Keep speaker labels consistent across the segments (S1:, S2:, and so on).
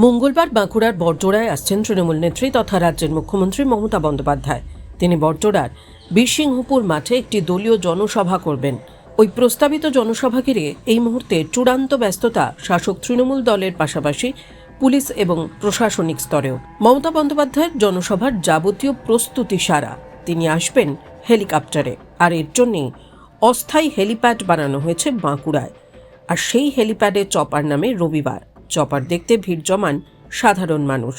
S1: মঙ্গলবার বাঁকুড়ার বড়জোড়ায় আসছেন তৃণমূল নেত্রী তথা রাজ্যের মুখ্যমন্ত্রী মমতা বন্দ্যোপাধ্যায়। তিনি বড়জোড়ার বীরসিংহপুর মাঠে একটি দলীয় জনসভা করবেন। ওই প্রস্তাবিত জনসভা ঘিরে এই মুহূর্তে চূড়ান্ত ব্যস্ততা শাসক তৃণমূল দলের পাশাপাশি পুলিশ এবং প্রশাসনিক স্তরেও। মমতা বন্দ্যোপাধ্যায়ের জনসভার যাবতীয় প্রস্তুতি সারা। তিনি আসবেন হেলিকপ্টারে, আর এর জন্যেই অস্থায়ী হেলিপ্যাড বানানো হয়েছে বাঁকুড়ায়। আর সেই হেলিপ্যাডে চপার নামে রবিবার চপার দেখতে ভিড় জমান সাধারণ মানুষ,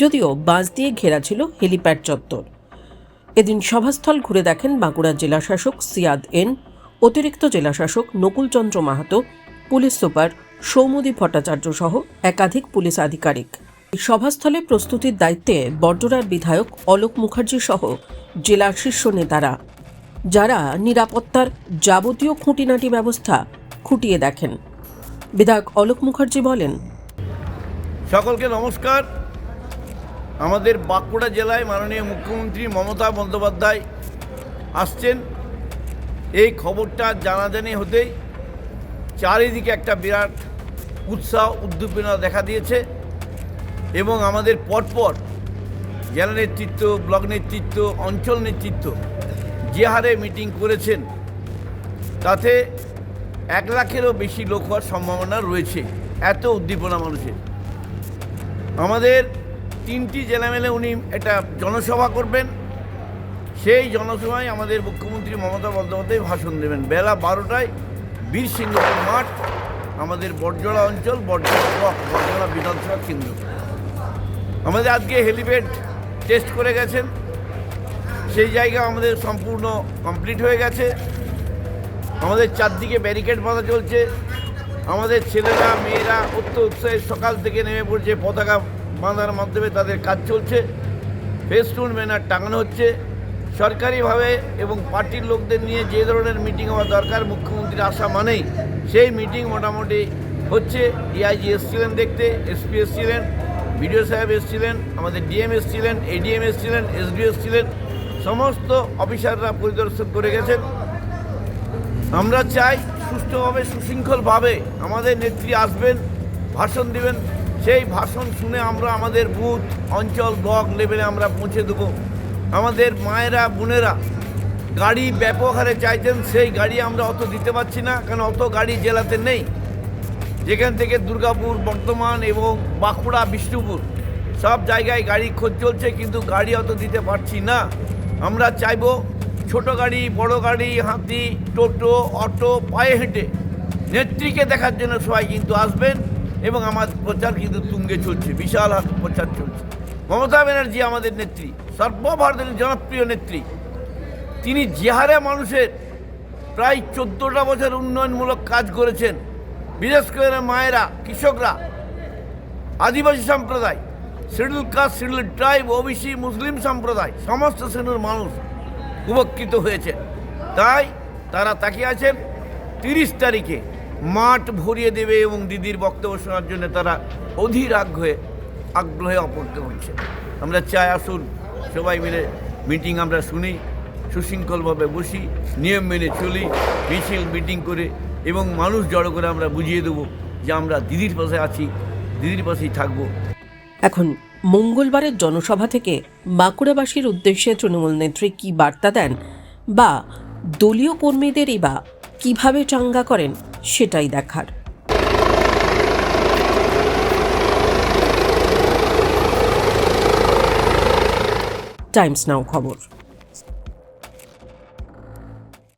S1: যদিও বাঁশ দিয়ে ঘেরা ছিল হেলিপ্যাড চত্বর। এদিন সভাস্থল ঘুরে দেখেন বাঁকুড়ার জেলাশাসক সিয়াদ এন, অতিরিক্ত জেলাশাসক নকুলচন্দ্র মাহাতো, পুলিশ সুপার সৌমদী ভট্টাচার্য সহ একাধিক পুলিশ আধিকারিক। এই সভাস্থলে প্রস্তুতির দায়িত্বে বড়জোড়ার বিধায়ক অলোক মুখার্জি সহ জেলার শীর্ষ নেতারা, যারা নিরাপত্তার যাবতীয় খুঁটিনাটি ব্যবস্থা খুঁটিয়ে দেখেন। বিধায়ক অলোক মুখার্জি বলেন,
S2: সকলকে নমস্কার। আমাদের বাঁকুড়া জেলায় মাননীয় মুখ্যমন্ত্রী মমতা বন্দ্যোপাধ্যায় আসছেন, এই খবরটা জানাজানি হতেই চারিদিকে একটা বিরাট উৎসাহ উদ্দীপনা দেখা দিয়েছে এবং আমাদের পরপর জেলা নেতৃত্ব, ব্লক নেতৃত্ব, অঞ্চল নেতৃত্ব যে হারে মিটিং করেছেন তাতে 1 লাখেরও বেশি লোক হওয়ার সম্ভাবনা রয়েছে। এত উদ্দীপনা মানুষের। আমাদের 3টি জেলা মেলে উনি একটা জনসভা করবেন। সেই জনসভায় আমাদের মুখ্যমন্ত্রী মমতা বন্দ্যোপাধ্যায় ভাষণ দেবেন বেলা 12টায় বীরসিংহপুর মাঠ, আমাদের বড়জোড়া অঞ্চল, বড়জোড়া ব্লক, বড়জোড়া বিধানসভা কেন্দ্র। আমাদের আজকে হেলিপ্যাড টেস্ট করে গেছেন, সেই জায়গা আমাদের সম্পূর্ণ কমপ্লিট হয়ে গেছে। আমাদের চারদিকে ব্যারিকেড বাঁধা চলছে। আমাদের ছেলেরা মেয়েরা উৎসাহে সকাল থেকে নেমে পড়ছে, পতাকা বাঁধার মাধ্যমে তাদের কাজ চলছে। ফেস্টুন ব্যানার টাঙানো হচ্ছে। সরকারিভাবে এবং পার্টির লোকদের নিয়ে যে ধরনের মিটিং হওয়া দরকার, মুখ্যমন্ত্রীর আসা মানেই সেই মিটিং মোটামুটি হচ্ছে। ডিআইজি এসছিলেন দেখতে, এসপি এসছিলেন, বিডিও সাহেব এসছিলেন, আমাদের ডিএম এসছিলেন, এডিএম এসছিলেন, এসডিও এসছিলেন, সমস্ত অফিসাররা পরিদর্শন করে গেছেন। আমরা চাই সুষ্ঠুভাবে সুশৃঙ্খলভাবে আমাদের নেত্রী আসবেন, ভাষণ দিবেন। সেই ভাষণ শুনে আমরা আমাদের বুথ, অঞ্চল, ব্লক লেভেলে আমরা পৌঁছে দেবো। আমাদের মায়েরা, বোনেরা গাড়ি ব্যাপক হারে চাইছেন, সেই গাড়ি আমরা অত দিতে পারছি না, কারণ অত গাড়ি জেলাতে নেই। যেখান থেকে দুর্গাপুর, বর্ধমান এবং বাঁকুড়া, বিষ্ণুপুর সব জায়গায় গাড়ি খোঁজ চলছে, কিন্তু গাড়ি অত দিতে পারছি না। আমরা চাইব ছোট গাড়ি, বড় গাড়ি, হাতি, টোটো, অটো, পায়ে হেঁটে নেত্রীকে দেখার জন্য সবাই কিন্তু আসবেন। এবং আমার প্রচার কিন্তু তুঙ্গে চলছে, বিশাল প্রচার চলছে। মমতা ব্যানার্জি আমাদের নেত্রী, সর্বভারতীয় জনপ্রিয় নেত্রী। তিনি যে হারে মানুষের প্রায় 14টা বছর উন্নয়নমূলক কাজ করেছেন, বিশেষ করে মায়েরা, কৃষকরা, আদিবাসী সম্প্রদায়, schedule caste, schedule tribe, OBC, Muslim সম্প্রদায়, সমস্ত শ্রেণীর মানুষ উপকৃত হয়েছে। তাই তারা তাকিয়ে আছেন 30 তারিখে মাঠ ভরিয়ে দেবে এবং দিদির বক্তব্য শোনার জন্য তারা অধীর আগ্রহে অপেক্ষা করছে। আমরা চাই আসুন সবাই মিলে মিটিং আমরা শুনি, সুশৃঙ্খলভাবে বসি, নিয়ম মেনে চলি, মিছিল মিটিং করে এবং মানুষ জড়ো করে আমরা বুঝিয়ে দেবো যে আমরা দিদির পাশে আছি, দিদির পাশেই থাকবো।
S1: এখন মঙ্গলবারের জনসভা থেকে বাঁকুড়াবাসীর উদ্দেশ্যে তৃণমূল নেত্রী কী বার্তা দেন বা দলীয় কর্মীদেরই বা কীভাবে চাঙ্গা করেন, সেটাই দেখার। টাইমস নাও খবর।